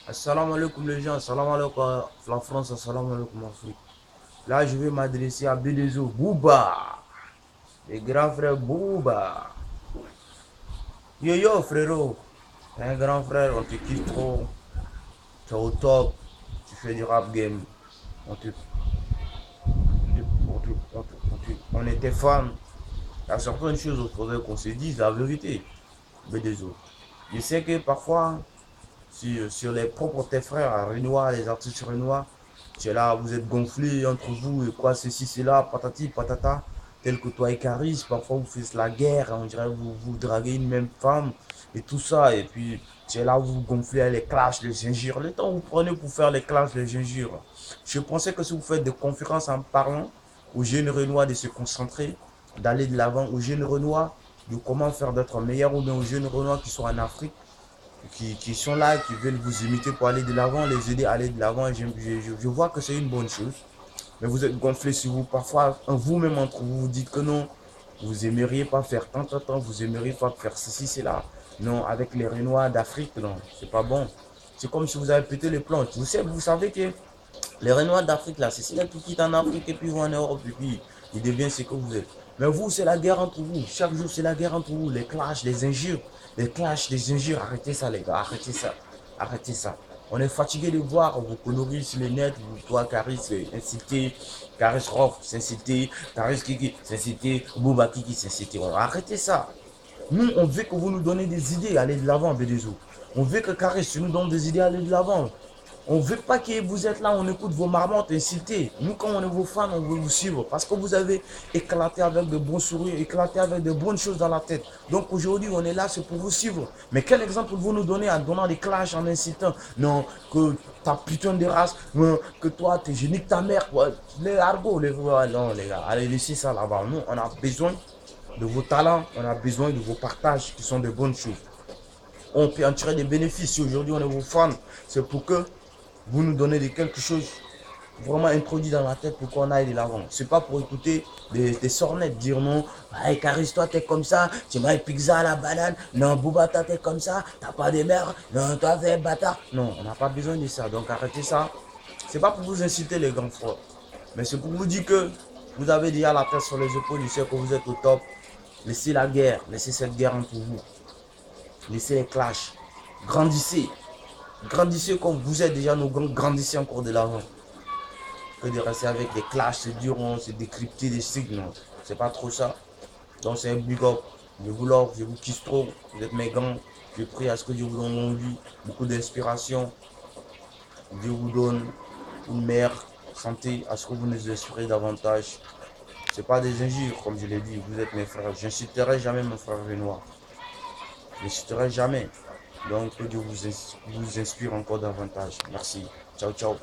Assalamu alaikum les gens, assalamu alaikum la France, assalamu alaikum l'Afrique. Là, je vais m'adresser à Bédézo, Bouba, les grands frères Bouba. Yo yo frérot, t'es un grand frère, on te kiffe trop, t'es au top, tu fais du rap game, on te, on était fans. Il y a certaines choses il faudrait qu'on se dise la vérité, Bédézo. Je sais que parfois, sur les propres tes frères, Renoir, les artistes Renoir, tu es là, vous êtes gonflés entre vous et quoi, ceci, cela, patati, patata, tel que toi et Caris, parfois vous faites la guerre, on dirait vous draguez une même femme et tout ça, et puis tu es là, vous gonflez les clashs, les injures, le temps que vous prenez pour faire les clashs, les injures. Je pensais que si vous faites des conférences en parlant aux jeunes Renois de se concentrer, d'aller de l'avant, aux jeunes Renois de comment faire d'être meilleurs, ou bien aux jeunes Renois qui sont en Afrique, qui sont là, qui veulent vous imiter pour aller de l'avant, les aider à aller de l'avant. Je vois que c'est une bonne chose. Mais vous êtes gonflé sur vous. Parfois, vous-même entre vous, vous dites que non, vous aimeriez pas faire tant, vous aimeriez pas faire ceci, cela. Non, avec les Renois d'Afrique, non, c'est pas bon. C'est comme si vous avez pété les planches. Vous savez que les Renois d'Afrique, là, c'est ceux qui quittent en Afrique et puis vont en Europe et puis ils deviennent ce que vous êtes. Mais vous, c'est la guerre entre vous. Chaque jour, c'est la guerre entre vous. Les clashs, les injures. Les clashs, les injures. Arrêtez ça, les gars. Arrêtez ça. Arrêtez ça. On est fatigué de voir vos conneries sur les nets. Toi, Caris, incité. Caris Rof, s'inciter. Caris Kiki, s'inciter. Bouba Kiki, s'inciter. Arrêtez ça. Nous, on veut que vous nous donnez des idées, aller de l'avant, Bédézo. On veut que Caris nous donne des idées, aller de l'avant. On ne veut pas que vous êtes là, on écoute vos marmottes insultées. Nous, quand on est vos fans, on veut vous suivre parce que vous avez éclaté avec de bons sourires, éclaté avec de bonnes choses dans la tête. Donc aujourd'hui, on est là, c'est pour vous suivre. Mais quel exemple vous nous donnez en donnant des clashs, en incitant? Non, que ta putain de race, non, que toi, t'es génique ta mère. Les argots, non, les gars, allez, laissez ça là-bas. Nous, on a besoin de vos talents, on a besoin de vos partages qui sont de bonnes choses. On peut en tirer des bénéfices. Si aujourd'hui on est vos fans, c'est pour que vous nous donnez de quelque chose vraiment introduit dans la tête pour qu'on aille de l'avant. C'est pas pour écouter des sornettes dire non, hey, Caris, toi t'es comme ça, tu m'as pizza à la banane, non, Boubata t'es comme ça, t'as pas de mère, non, toi t'es bâtard. Non, on n'a pas besoin de ça, donc arrêtez ça. C'est pas pour vous inciter les grands frères, mais c'est pour vous dire que vous avez déjà la tête sur les épaules, je sais que vous êtes au top. Laissez la guerre, laissez cette guerre entre vous, laissez les clashs, grandissez, grandissez comme vous êtes déjà nos grands, grandissez encore de l'avant. Que de rester avec des clashs, c'est dur, on se décrypter des signes, non. C'est pas trop ça. Donc c'est un big up. Je vous love, je vous kiffe trop. Vous êtes mes gants. Je prie à ce que Dieu vous donne envie, beaucoup d'inspiration. Dieu vous donne une meilleure santé, à ce que vous nous inspirez davantage. C'est pas des injures, comme je l'ai dit, vous êtes mes frères. Je n'inciterai jamais mon frère Renoir. Je n'inciterai jamais. Donc que Dieu vous inspire encore davantage. Merci. Ciao, ciao.